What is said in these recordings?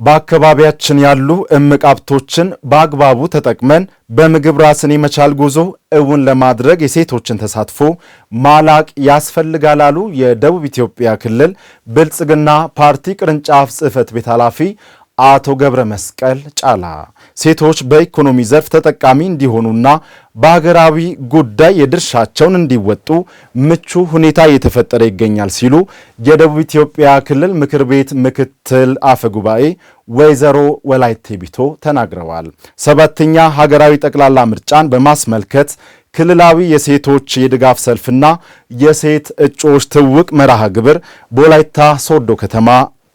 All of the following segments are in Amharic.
በአካባቢያችን ያሉ እምቅ ሀብቶችን በአግባቡ ተጠቅመን በምግብ ራስን የመቻል ጉዞ እውን ለማድረግ የሴቶችን ተሳትፎ ማላቅ ያስፈልጋል አሉ የደቡብ ኢትዮጵያ ክልል ብልጽግና ፓርቲ ቅርንጫፍ ጽሕፈት ቤት ኃላፊ አቶ ገብረ መስቀል ጫላ። ሴቶች በኢኮኖሚ ዘርፍ ተጠቃሚ እንዲሆኑና በሀገራዊ ጉዳይ የድርሻቸውን እንዲወጡ ምቹ ሁኔታ እየተፈጠረ ይገኛል ሲሉ የደቡብ ኢትዮጵያ ክልል ምክር ቤት ምክትል አፈ ጉባኤ ወይዘሮ ወላይቴ ቢቶ ተናግረዋል። ሰባተኛ ሀገራዊ ጠቅላላ ምርጫን በማስመልከት ክልላዊ የሴቶች የድጋፍ ሰልፍና የሴት እጩዎች ትውውቅ መርሃ ግብር በወላይታ ሶዶ ከተማ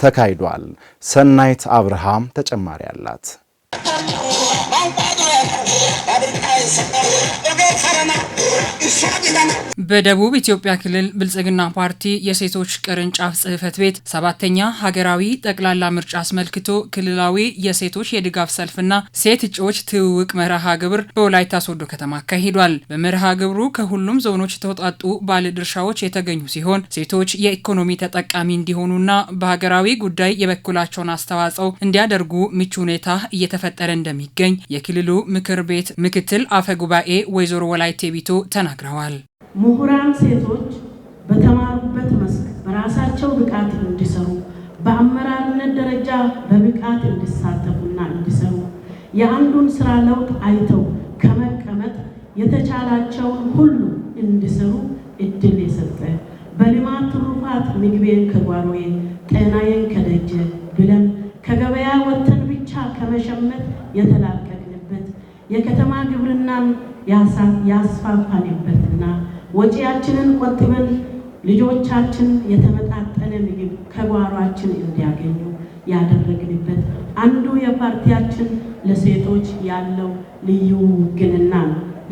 ተካሂዷል። ሰናይት አብርሃም ተጨማሪ አላት። በደቡብ ኢትዮጵያ ክልል ብልጽግና ፓርቲ የሴቶች ቅርንጫፍ ጽሕፈት ቤት ሰባተኛ ሀገራዊ ጠቅላላ ምርጫ አስመልክቶ ክልላዊ የሴቶች የድጋፍ ሰልፍና ሴት እጩዎች ትውውቅ መርሃ ግብር በወላይታ ሶዶ ከተማ አካሂዷል። በመርሃ ግብሩ ከሁሉም ዞኖች የተውጣጡ ባለድርሻዎች የተገኙ ሲሆን ሴቶች የኢኮኖሚ ተጠቃሚ እንዲሆኑና በሀገራዊ ጉዳይ የበኩላቸውን አስተዋጽኦ እንዲያደርጉ ምቹ ሁኔታ እየተፈጠረ እንደሚገኝ የክልሉ ምክር ቤት ምክትል አፈ ጉባኤ ወይዘሮ ወላይቴ ቢቶ ተናግረዋል። ምሁራን ሴቶች በተማሩበት መስክ በራሳቸው ብቃት እንዲሰሩ በአመራርነት ደረጃ በብቃት እንዲሳተፉና እንዲሰሩ የአንዱን ስራ ለውጥ አይተው ከመቀመጥ የተቻላቸውን ሁሉ እንዲሰሩ እድል የሰጠ በልማት ትሩፋት ምግቤን ከጓሮዬ ጤናዬን ከደጄ ብለን ከገበያ ወጥተን ብቻ ከመሸመት የተላቀቅንበት የከተማ ግብርናን ያስፋፋንበትና ወጪያችንን ቆጥበን ልጆቻችን የተመጣጠነ ምግብ ከጓሯችን እንዲያገኙ ያደረግንበት አንዱ የፓርቲያችን ለሴቶች ያለው ልዩ ውግንና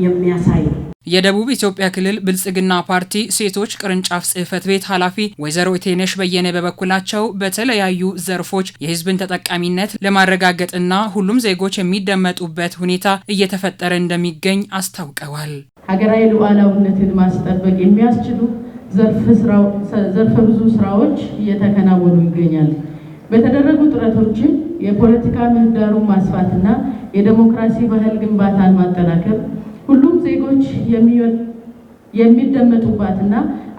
የሚያሳይ ነው። የደቡብ ኢትዮጵያ ክልል ብልጽግና ፓርቲ ሴቶች ቅርንጫፍ ጽሕፈት ቤት ኃላፊ ወይዘሮ ኢቴነሽ በየነ በበኩላቸው በተለያዩ ዘርፎች የሕዝብን ተጠቃሚነት ለማረጋገጥና ሁሉም ዜጎች የሚደመጡበት ሁኔታ እየተፈጠረ እንደሚገኝ አስታውቀዋል። ሀገራዊ ሉዓላዊነትን ማስጠበቅ የሚያስችሉ ዘርፈ ብዙ ስራዎች እየተከናወኑ ይገኛል። በተደረጉ ጥረቶችም የፖለቲካ ምህዳሩን ማስፋትና የዲሞክራሲ ባህል ግንባታን ማጠናከር ሁሉም ዜጎች የሚደመጡባትና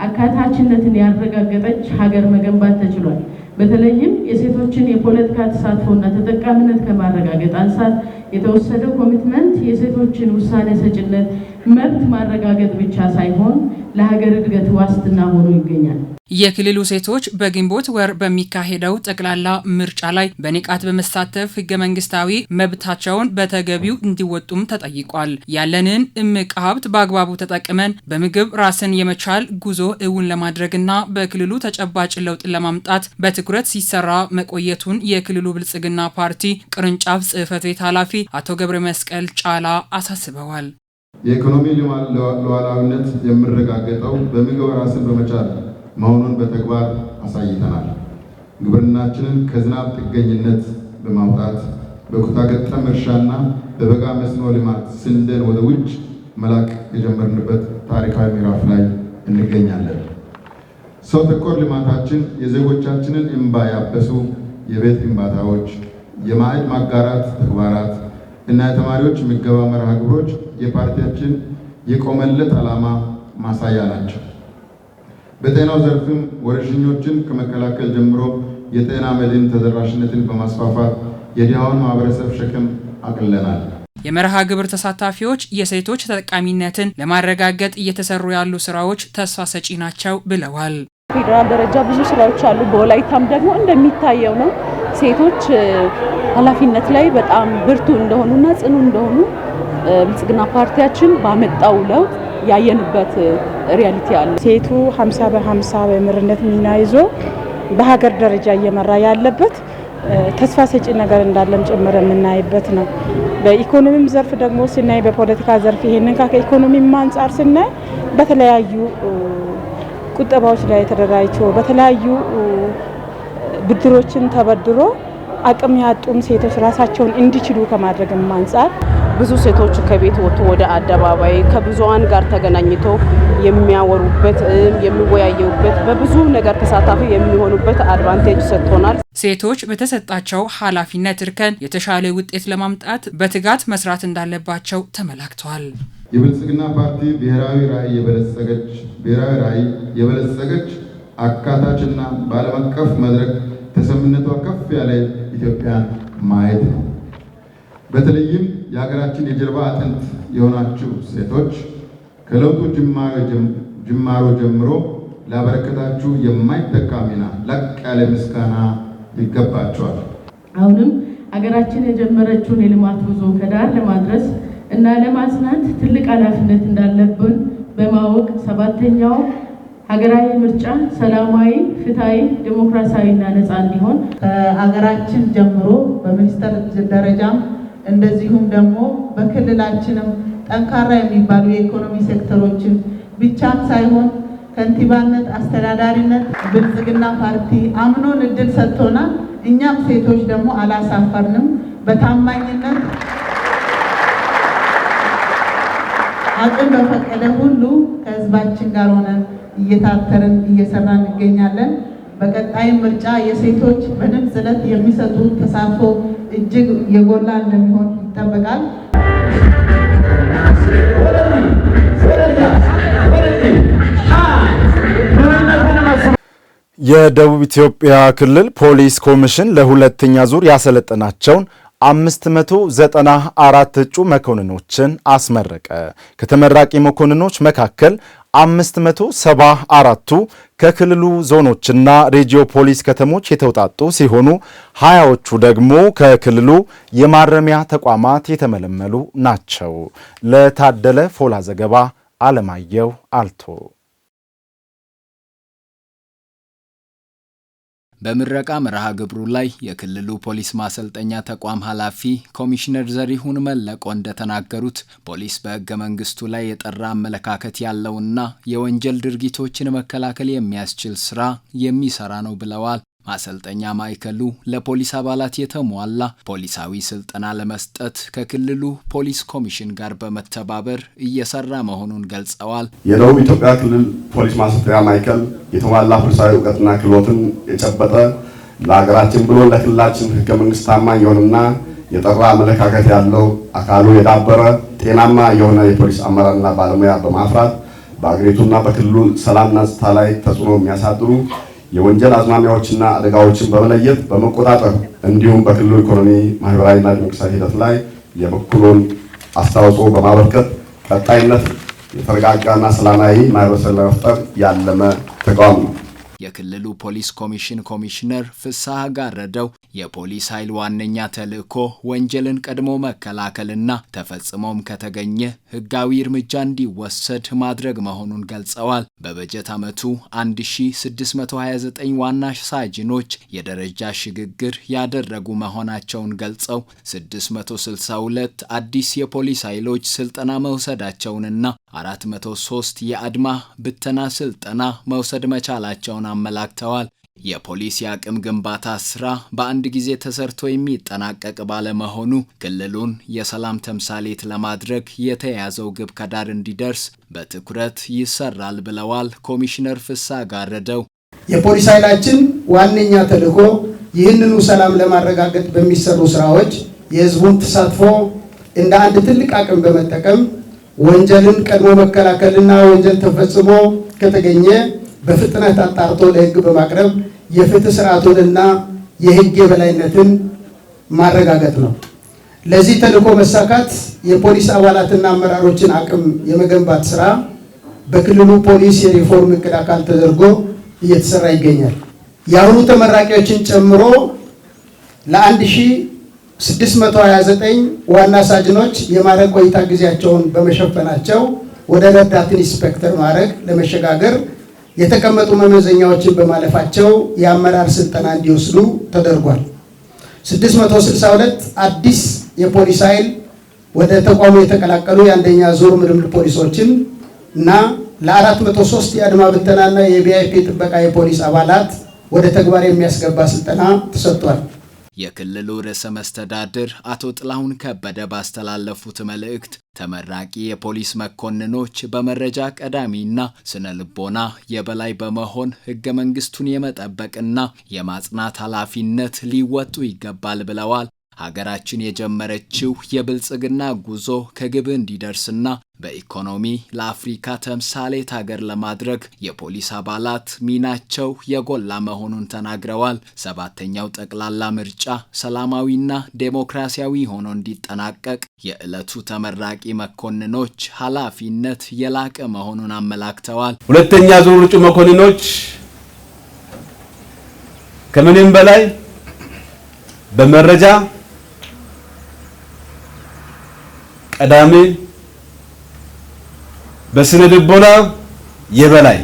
አካታችነትን ያረጋገጠች ሀገር መገንባት ተችሏል። በተለይም የሴቶችን የፖለቲካ ተሳትፎና ተጠቃሚነት ከማረጋገጥ አንጻር የተወሰደው ኮሚትመንት የሴቶችን ውሳኔ ሰጭነት መብት ማረጋገጥ ብቻ ሳይሆን ለሀገር እድገት ዋስትና ሆኖ ይገኛል። የክልሉ ሴቶች በግንቦት ወር በሚካሄደው ጠቅላላ ምርጫ ላይ በንቃት በመሳተፍ ህገ መንግስታዊ መብታቸውን በተገቢው እንዲወጡም ተጠይቋል። ያለንን እምቅ ሀብት በአግባቡ ተጠቅመን በምግብ ራስን የመቻል ጉዞ እውን ለማድረግና በክልሉ ተጨባጭ ለውጥ ለማምጣት በትኩረት ሲሰራ መቆየቱን የክልሉ ብልጽግና ፓርቲ ቅርንጫፍ ጽሕፈት ቤት ኃላፊ አቶ ገብረ መስቀል ጫላ አሳስበዋል። የኢኮኖሚ ሉዓላዊነት የሚረጋገጠው በምግብ ራስን በመቻል መሆኑን በተግባር አሳይተናል። ግብርናችንን ከዝናብ ጥገኝነት በማውጣት በኩታ ገጠም እርሻና በበጋ መስኖ ልማት ስንዴን ወደ ውጭ መላክ የጀመርንበት ታሪካዊ ምዕራፍ ላይ እንገኛለን። ሰው ተኮር ልማታችን የዜጎቻችንን እንባ ያበሱ የቤት ግንባታዎች፣ የማዕድ ማጋራት ተግባራት እና የተማሪዎች ምገባ መርሃ ግብሮች የፓርቲያችን የቆመለት ዓላማ ማሳያ ናቸው። በጤናው ዘርፍም ወረርሽኞችን ከመከላከል ጀምሮ የጤና መድን ተደራሽነትን በማስፋፋት የድሃውን ማህበረሰብ ሸክም አቅለናል። የመርሃ ግብር ተሳታፊዎች የሴቶች ተጠቃሚነትን ለማረጋገጥ እየተሰሩ ያሉ ስራዎች ተስፋ ሰጪ ናቸው ብለዋል። ፌደራል ደረጃ ብዙ ስራዎች አሉ። በወላይታም ደግሞ እንደሚታየው ነው። ሴቶች ኃላፊነት ላይ በጣም ብርቱ እንደሆኑና ጽኑ እንደሆኑ ብልጽግና ፓርቲያችን ባመጣው ለውጥ ያየንበት ሪያሊቲ አለ። ሴቱ 50 በ50 በምርነት ሚና ይዞ በሀገር ደረጃ እየመራ ያለበት ተስፋ ሰጪ ነገር እንዳለም ጭምር የምናይበት ነው። በኢኮኖሚም ዘርፍ ደግሞ ስናይ በፖለቲካ ዘርፍ ይሄንን ከኢኮኖሚም አንጻር ስናይ በተለያዩ ቁጠባዎች ላይ ተደራጅቶ በተለያዩ ብድሮችን ተበድሮ አቅም ያጡም ሴቶች ራሳቸውን እንዲችሉ ከማድረግም አንጻር ብዙ ሴቶች ከቤት ወጥቶ ወደ አደባባይ ከብዙሃን ጋር ተገናኝቶ የሚያወሩበት የሚወያዩበት በብዙ ነገር ተሳታፊ የሚሆኑበት አድቫንቴጅ ሰጥቶናል። ሴቶች በተሰጣቸው ኃላፊነት እርከን የተሻለ ውጤት ለማምጣት በትጋት መስራት እንዳለባቸው ተመላክቷል። የብልጽግና ፓርቲ ብሔራዊ ራዕይ የበለጸገች አካታችና በዓለም አቀፍ መድረክ ተሰሚነቷ ከፍ ያለ ኢትዮጵያን ማየት ነው። በተለይም የሀገራችን የጀርባ አጥንት የሆናችሁ ሴቶች ከለውጡ ጅማሮ ጀምሮ ላበረከታችሁ የማይተካ ሚና ላቅ ያለ ምስጋና ይገባቸዋል። አሁንም ሀገራችን የጀመረችውን የልማት ጉዞ ከዳር ለማድረስ እና ለማጽናት ትልቅ ኃላፊነት እንዳለብን በማወቅ 7ኛው ሀገራዊ ምርጫ ሰላማዊ፣ ፍትሃዊ፣ ዲሞክራሲያዊና ነፃ እንዲሆን ከሀገራችን ጀምሮ በሚኒስቴር ደረጃም እንደዚሁም ደግሞ በክልላችንም ጠንካራ የሚባሉ የኢኮኖሚ ሴክተሮችን ብቻም ሳይሆን ከንቲባነት፣ አስተዳዳሪነት ብልጽግና ፓርቲ አምኖን እድል ሰጥቶናል። እኛም ሴቶች ደግሞ አላሳፈርንም። በታማኝነት አቅም በፈቀደ ሁሉ ከህዝባችን ጋር ሆነን እየታተርን እየሰራን እንገኛለን። በቀጣይ ምርጫ የሴቶች በድምፅ ዕለት የሚሰጡት ተሳትፎ እጅግ የጎላ እንደሚሆን ይጠበቃል። የደቡብ ኢትዮጵያ ክልል ፖሊስ ኮሚሽን ለሁለተኛ ዙር ያሰለጠናቸውን 594 እጩ መኮንኖችን አስመረቀ። ከተመራቂ መኮንኖች መካከል 574ቱ ከክልሉ ዞኖችና ሬጂዮ ፖሊስ ከተሞች የተውጣጡ ሲሆኑ 20ዎቹ ደግሞ ከክልሉ የማረሚያ ተቋማት የተመለመሉ ናቸው። ለታደለ ፎላ ዘገባ አለማየሁ አልቶ። በምረቃ መርሃ ግብሩ ላይ የክልሉ ፖሊስ ማሰልጠኛ ተቋም ኃላፊ ኮሚሽነር ዘሪሁን መለቆ እንደተናገሩት ፖሊስ በሕገ መንግስቱ ላይ የጠራ አመለካከት ያለውና የወንጀል ድርጊቶችን መከላከል የሚያስችል ስራ የሚሰራ ነው ብለዋል። ማሰልጠኛ ማዕከሉ ለፖሊስ አባላት የተሟላ ፖሊሳዊ ስልጠና ለመስጠት ከክልሉ ፖሊስ ኮሚሽን ጋር በመተባበር እየሰራ መሆኑን ገልጸዋል። የደቡብ ኢትዮጵያ ክልል ፖሊስ ማሰልጠኛ ማዕከል የተሟላ ፖሊሳዊ እውቀትና ክህሎትን የጨበጠ ለሀገራችን ብሎ ለክልላችን ሕገ መንግስት ታማኝ የሆነና የጠራ አመለካከት ያለው አካሉ የዳበረ ጤናማ የሆነ የፖሊስ አመራርና ባለሙያ በማፍራት በአገሪቱና በክልሉ ሰላምና ጸጥታ ላይ ተጽዕኖ የሚያሳድሩ የወንጀል አዝማሚያዎችና አደጋዎችን በመለየት በመቆጣጠር እንዲሁም በክልሉ ኢኮኖሚ፣ ማህበራዊና ዲሞክራሲያዊ ሂደት ላይ የበኩሉን አስተዋጽኦ በማበርከት ቀጣይነት የተረጋጋና ሰላማዊ ማህበረሰብ ለመፍጠር ያለመ ተቋም ነው። የክልሉ ፖሊስ ኮሚሽን ኮሚሽነር ፍስሐ ጋረደው የፖሊስ ኃይል ዋነኛ ተልዕኮ ወንጀልን ቀድሞ መከላከልና ተፈጽሞም ከተገኘ ህጋዊ እርምጃ እንዲወሰድ ማድረግ መሆኑን ገልጸዋል። በበጀት ዓመቱ 1629 ዋና ሳጅኖች የደረጃ ሽግግር ያደረጉ መሆናቸውን ገልጸው 662 አዲስ የፖሊስ ኃይሎች ስልጠና መውሰዳቸውንና 403 የአድማ ብተና ስልጠና መውሰድ መቻላቸውን አመላክተዋል። የፖሊስ የአቅም ግንባታ ስራ በአንድ ጊዜ ተሰርቶ የሚጠናቀቅ ባለመሆኑ ክልሉን የሰላም ተምሳሌት ለማድረግ የተያዘው ግብ ከዳር እንዲደርስ በትኩረት ይሰራል ብለዋል ኮሚሽነር ፍስሐ ጋረደው። የፖሊስ ኃይላችን ዋነኛ ተልዕኮ ይህንኑ ሰላም ለማረጋገጥ በሚሰሩ ስራዎች የህዝቡን ተሳትፎ እንደ አንድ ትልቅ አቅም በመጠቀም ወንጀልን ቀድሞ መከላከልና ወንጀል ተፈጽሞ ከተገኘ በፍጥነት አጣርቶ ለህግ በማቅረብ የፍትህ ስርዓቱንና የህግ የበላይነትን ማረጋገጥ ነው። ለዚህ ተልዕኮ መሳካት የፖሊስ አባላትና አመራሮችን አቅም የመገንባት ስራ በክልሉ ፖሊስ የሪፎርም እቅድ አካል ተደርጎ እየተሰራ ይገኛል። የአሁኑ ተመራቂዎችን ጨምሮ ለ1629 ዋና ሳጅኖች የማዕረግ ቆይታ ጊዜያቸውን በመሸፈናቸው ወደ ረዳት ኢንስፔክተር ማዕረግ ለመሸጋገር የተቀመጡ መመዘኛዎችን በማለፋቸው የአመራር ስልጠና እንዲወስዱ ተደርጓል። 662 አዲስ የፖሊስ ኃይል ወደ ተቋሙ የተቀላቀሉ የአንደኛ ዙር ምልምል ፖሊሶችን እና ለ403 የአድማ ብተናና የቪአይፒ ጥበቃ የፖሊስ አባላት ወደ ተግባር የሚያስገባ ስልጠና ተሰጥቷል። የክልሉ ርዕሰ መስተዳድር አቶ ጥላሁን ከበደ ባስተላለፉት መልእክት ተመራቂ የፖሊስ መኮንኖች በመረጃ ቀዳሚና ስነ ልቦና የበላይ በመሆን ህገ መንግስቱን የመጠበቅና የማጽናት ኃላፊነት ሊወጡ ይገባል ብለዋል። ሀገራችን የጀመረችው የብልጽግና ጉዞ ከግብ እንዲደርስና በኢኮኖሚ ለአፍሪካ ተምሳሌት ሀገር ለማድረግ የፖሊስ አባላት ሚናቸው የጎላ መሆኑን ተናግረዋል። ሰባተኛው ጠቅላላ ምርጫ ሰላማዊና ዴሞክራሲያዊ ሆኖ እንዲጠናቀቅ የዕለቱ ተመራቂ መኮንኖች ኃላፊነት የላቀ መሆኑን አመላክተዋል። ሁለተኛ ዙር እጩ መኮንኖች ከምንም በላይ በመረጃ ቀዳሚ በስነ ልቦና የበላይ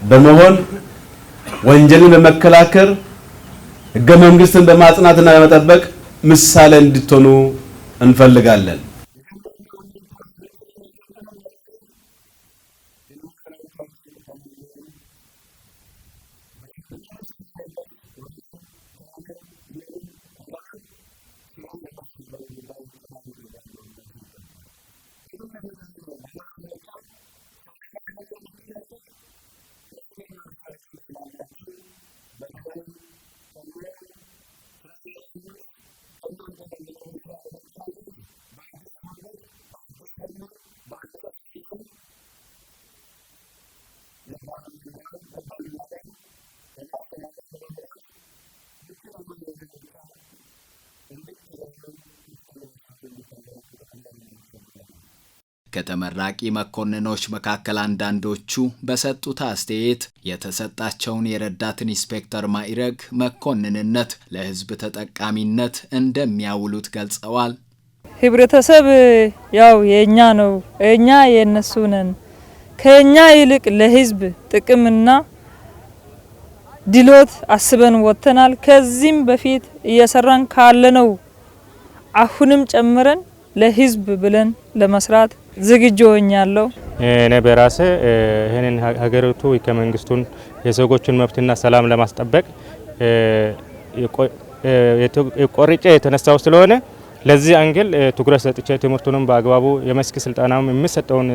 በመሆን ወንጀልን በመከላከል ህገ መንግስትን በማጽናትና በመጠበቅ ምሳሌ እንድትሆኑ እንፈልጋለን። ከተመራቂ መኮንኖች መካከል አንዳንዶቹ በሰጡት አስተያየት የተሰጣቸውን የረዳት ኢንስፔክተር ማዕረግ መኮንንነት ለህዝብ ተጠቃሚነት እንደሚያውሉት ገልጸዋል። ህብረተሰብ ያው የኛ ነው፣ እኛ የነሱ ነን። ከኛ ይልቅ ለህዝብ ጥቅምና ድሎት አስበን ወጥተናል። ከዚህም በፊት እየሰራን ካለነው አሁንም ጨምረን ለህዝብ ብለን ለመስራት ዝግጁ ሆኛለሁ። እኔ በራሴ ይሄንን ሀገሪቱ ከመንግስቱን የዜጎችን መብትና ሰላም ለማስጠበቅ ቆርጬ የተነሳው ስለሆነ ለዚህ አንግል ትኩረት ሰጥቼ ትምህርቱንም በአግባቡ የመስክ ስልጣናም የሚሰጠውን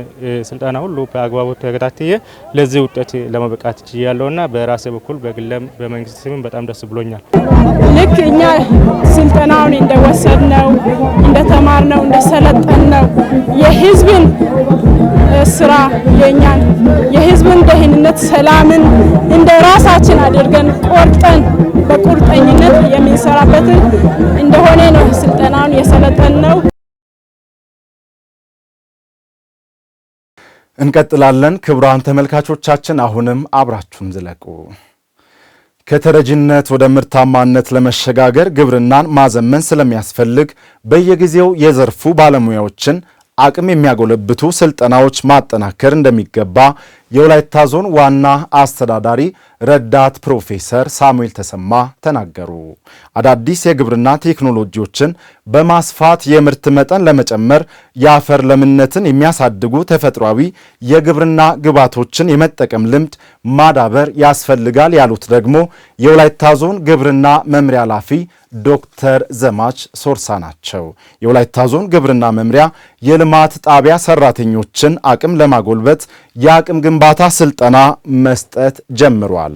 ስልጣና ሁሉ በአግባቡ ተከታትዬ ለዚህ ውጤት ለመበቃት ችያለሁና በራሴ በኩል በግለም በመንግስት ስምም በጣም ደስ ብሎኛል። ልክ እኛ ስልጣናውን እንደወሰድነው እንደተማርነው እንደሰለጠነው የህዝብን ስራ የኛን የህዝብን ደህንነት ሰላምን እንደ ራሳችን አድርገን ቆርጠን በቁርጠኝነት የምንሰራበት እንደሆነ ነው ስልጣናውን የሰለጠነው። እንቀጥላለን። ክቡራን ተመልካቾቻችን አሁንም አብራችሁን ዝለቁ። ከተረጂነት ወደ ምርታማነት ለመሸጋገር ግብርናን ማዘመን ስለሚያስፈልግ በየጊዜው የዘርፉ ባለሙያዎችን አቅም የሚያጎለብቱ ስልጠናዎች ማጠናከር እንደሚገባ የወላይታ ዞን ዋና አስተዳዳሪ ረዳት ፕሮፌሰር ሳሙኤል ተሰማ ተናገሩ። አዳዲስ የግብርና ቴክኖሎጂዎችን በማስፋት የምርት መጠን ለመጨመር የአፈር ለምነትን የሚያሳድጉ ተፈጥሯዊ የግብርና ግብዓቶችን የመጠቀም ልምድ ማዳበር ያስፈልጋል ያሉት ደግሞ የወላይታ ዞን ግብርና መምሪያ ኃላፊ ዶክተር ዘማች ሶርሳ ናቸው። የወላይታ ዞን ግብርና መምሪያ የልማት ጣቢያ ሰራተኞችን አቅም ለማጎልበት የአቅም ግንባታ ስልጠና መስጠት ጀምሯል።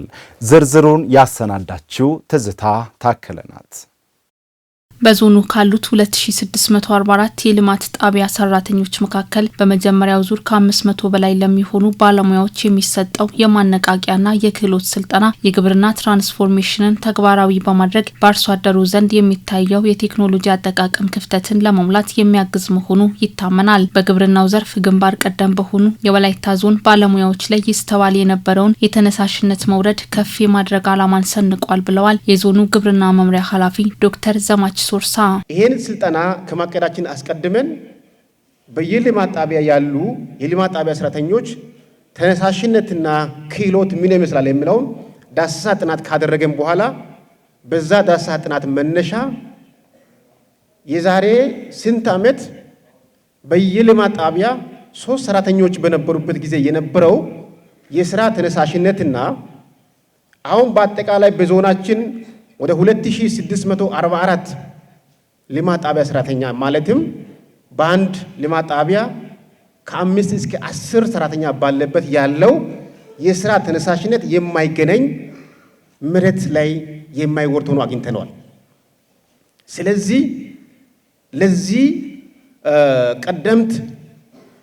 ዝርዝሩን ያሰናዳችው ትዝታ ታከለ ናት። በዞኑ ካሉት 2644 የልማት ጣቢያ ሰራተኞች መካከል በመጀመሪያው ዙር ከ500 በላይ ለሚሆኑ ባለሙያዎች የሚሰጠው የማነቃቂያና የክህሎት ስልጠና የግብርና ትራንስፎርሜሽንን ተግባራዊ በማድረግ በአርሶ አደሩ ዘንድ የሚታየው የቴክኖሎጂ አጠቃቀም ክፍተትን ለመሙላት የሚያግዝ መሆኑ ይታመናል። በግብርናው ዘርፍ ግንባር ቀደም በሆኑ የወላይታ ዞን ባለሙያዎች ላይ ይስተዋል የነበረውን የተነሳሽነት መውረድ ከፍ የማድረግ ዓላማን ሰንቋል ብለዋል የዞኑ ግብርና መምሪያ ኃላፊ ዶክተር ዘማች ሶርሳ። ይሄን ስልጠና ከማቀዳችን አስቀድመን በየልማት ጣቢያ ያሉ የልማት ጣቢያ ሰራተኞች ተነሳሽነትና ክህሎት ምን ይመስላል የሚለውን ዳሰሳ ጥናት ካደረገን በኋላ በዛ ዳሰሳ ጥናት መነሻ የዛሬ ስንት ዓመት በየልማት ጣቢያ 3 ሰራተኞች በነበሩበት ጊዜ የነበረው የስራ ተነሳሽነትና አሁን በአጠቃላይ በዞናችን ወደ 2644 ልማት ጣቢያ ሰራተኛ ማለትም በአንድ ልማት ጣቢያ ከ5 እስከ 10 ሰራተኛ ባለበት ያለው የስራ ተነሳሽነት የማይገናኝ መሬት ላይ የማይወርድ ሆኖ አግኝተነዋል። ስለዚህ ለዚህ ቀደምት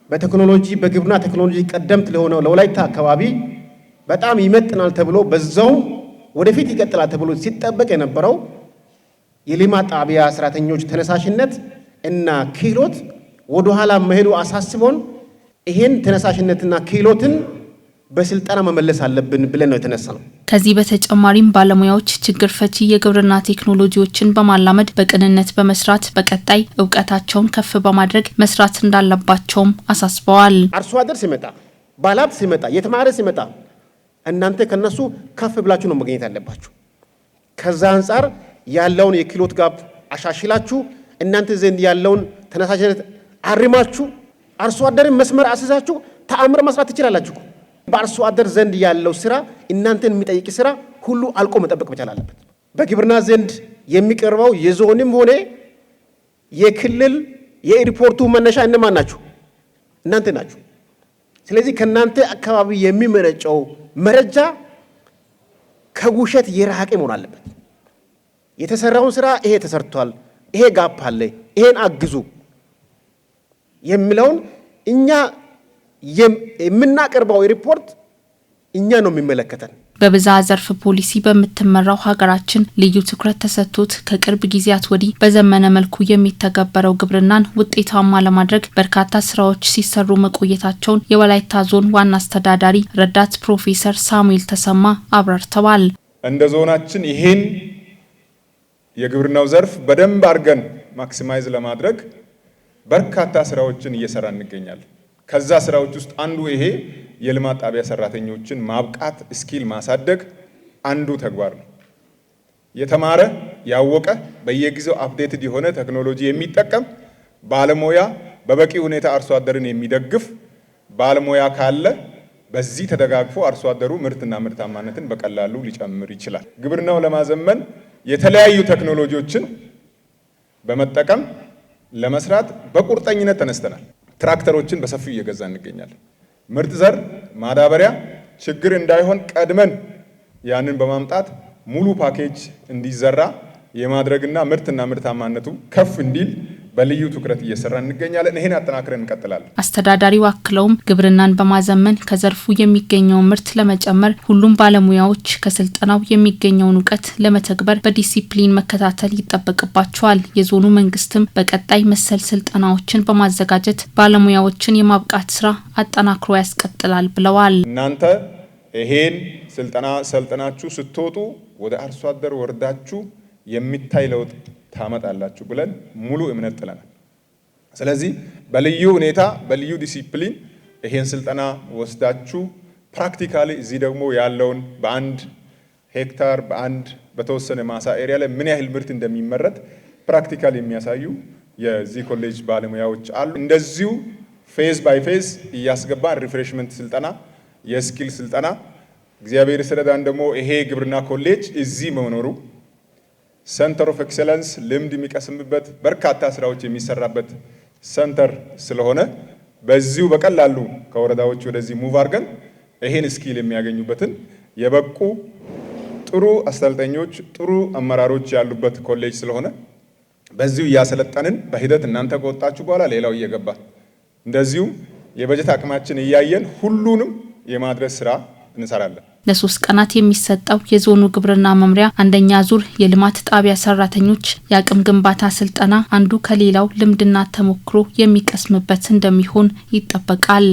በቴክኖሎጂ በግብርና ቴክኖሎጂ ቀደምት ለሆነው ለወላይታ አካባቢ በጣም ይመጥናል ተብሎ በዛው ወደፊት ይቀጥላል ተብሎ ሲጠበቅ የነበረው የልማት ጣቢያ ሰራተኞች ተነሳሽነት እና ክህሎት ወደ ኋላ መሄዱ አሳስቦን ይሄን ተነሳሽነትና ክህሎትን በስልጠና መመለስ አለብን ብለን ነው የተነሳነው። ከዚህ በተጨማሪም ባለሙያዎች ችግር ፈቺ የግብርና ቴክኖሎጂዎችን በማላመድ በቅንነት በመስራት በቀጣይ እውቀታቸውን ከፍ በማድረግ መስራት እንዳለባቸውም አሳስበዋል። አርሶ አደር ሲመጣ፣ ባለሀብት ሲመጣ፣ የተማረ ሲመጣ እናንተ ከነሱ ከፍ ብላችሁ ነው መገኘት ያለባችሁ። ከዛ አንፃር ያለውን የክህሎት ጋፕ አሻሽላችሁ እናንተ ዘንድ ያለውን ተነሳሽነት አርማችሁ አርሶ አደርን መስመር አስይዛችሁ ተአምር መስራት ትችላላችሁ። በአርሶ አደር ዘንድ ያለው ስራ እናንተን የሚጠይቅ ስራ ሁሉ አልቆ መጠበቅ መቻል አለበት። በግብርና ዘንድ የሚቀርበው የዞንም ሆነ የክልል የሪፖርቱ መነሻ እነማን ናችሁ? እናንተ ናችሁ። ስለዚህ ከናንተ አካባቢ የሚመነጨው መረጃ ከውሸት የራቀ መሆን አለበት። የተሰራውን ስራ ይሄ ተሰርቷል፣ ይሄ ጋፕ አለ፣ ይሄን አግዙ የሚለውን እኛ የምናቀርበው ሪፖርት እኛ ነው የሚመለከተን። በብዝሃ ዘርፍ ፖሊሲ በምትመራው ሀገራችን ልዩ ትኩረት ተሰጥቶት ከቅርብ ጊዜያት ወዲህ በዘመነ መልኩ የሚተገበረው ግብርናን ውጤታማ ለማድረግ በርካታ ስራዎች ሲሰሩ መቆየታቸውን የወላይታ ዞን ዋና አስተዳዳሪ ረዳት ፕሮፌሰር ሳሙኤል ተሰማ አብራርተዋል። እንደ ዞናችን ይሄን የግብርናው ዘርፍ በደንብ አድርገን ማክሲማይዝ ለማድረግ በርካታ ስራዎችን እየሰራን እንገኛለን። ከዛ ስራዎች ውስጥ አንዱ ይሄ የልማት ጣቢያ ሰራተኞችን ማብቃት ስኪል ማሳደግ አንዱ ተግባር ነው። የተማረ ያወቀ በየጊዜው አፕዴትድ የሆነ ቴክኖሎጂ የሚጠቀም ባለሙያ በበቂ ሁኔታ አርሶ አደርን የሚደግፍ ባለሙያ ካለ በዚህ ተደጋግፎ አርሶ አደሩ ምርትና ምርታማነትን በቀላሉ ሊጨምር ይችላል። ግብርናው ለማዘመን የተለያዩ ቴክኖሎጂዎችን በመጠቀም ለመስራት በቁርጠኝነት ተነስተናል። ትራክተሮችን በሰፊው እየገዛ እንገኛለን። ምርጥ ዘር፣ ማዳበሪያ ችግር እንዳይሆን ቀድመን ያንን በማምጣት ሙሉ ፓኬጅ እንዲዘራ የማድረግና ምርትና ምርታማነቱ ከፍ እንዲል በልዩ ትኩረት እየሰራ እንገኛለን። ይሄን አጠናክረን እንቀጥላለን። አስተዳዳሪው አክለውም ግብርናን በማዘመን ከዘርፉ የሚገኘውን ምርት ለመጨመር ሁሉም ባለሙያዎች ከስልጠናው የሚገኘውን እውቀት ለመተግበር በዲሲፕሊን መከታተል ይጠበቅባቸዋል። የዞኑ መንግስትም በቀጣይ መሰል ስልጠናዎችን በማዘጋጀት ባለሙያዎችን የማብቃት ስራ አጠናክሮ ያስቀጥላል ብለዋል። እናንተ ይሄን ስልጠና ሰልጠናችሁ ስትወጡ ወደ አርሶ አደር ወርዳችሁ የሚታይ ለውጥ ታመጣላችሁ ብለን ሙሉ እምነት ጥለናል። ስለዚህ በልዩ ሁኔታ በልዩ ዲሲፕሊን ይሄን ስልጠና ወስዳችሁ ፕራክቲካሊ እዚህ ደግሞ ያለውን በአንድ ሄክታር በአንድ በተወሰነ ማሳ ኤሪያ ላይ ምን ያህል ምርት እንደሚመረት ፕራክቲካሊ የሚያሳዩ የዚህ ኮሌጅ ባለሙያዎች አሉ። እንደዚሁ ፌዝ ባይ ፌዝ እያስገባን ሪፍሬሽመንት ስልጠና፣ የስኪል ስልጠና እግዚአብሔር ስለዳን ደግሞ ይሄ ግብርና ኮሌጅ እዚህ መኖሩ ሰንተር ኦፍ ኤክሰለንስ ልምድ የሚቀስምበት በርካታ ስራዎች የሚሰራበት ሰንተር ስለሆነ በዚሁ በቀላሉ ከወረዳዎች ወደዚህ ሙቭ አድርገን ይሄን ስኪል የሚያገኙበትን የበቁ ጥሩ አሰልጣኞች፣ ጥሩ አመራሮች ያሉበት ኮሌጅ ስለሆነ በዚሁ እያሰለጠንን በሂደት እናንተ ከወጣችሁ በኋላ ሌላው እየገባ እንደዚሁ የበጀት አቅማችን እያየን ሁሉንም የማድረስ ስራ እንሰራለን። ለ3 ቀናት የሚሰጠው የዞኑ ግብርና መምሪያ አንደኛ ዙር የልማት ጣቢያ ሰራተኞች የአቅም ግንባታ ስልጠና አንዱ ከሌላው ልምድና ተሞክሮ የሚቀስምበት እንደሚሆን ይጠበቃል።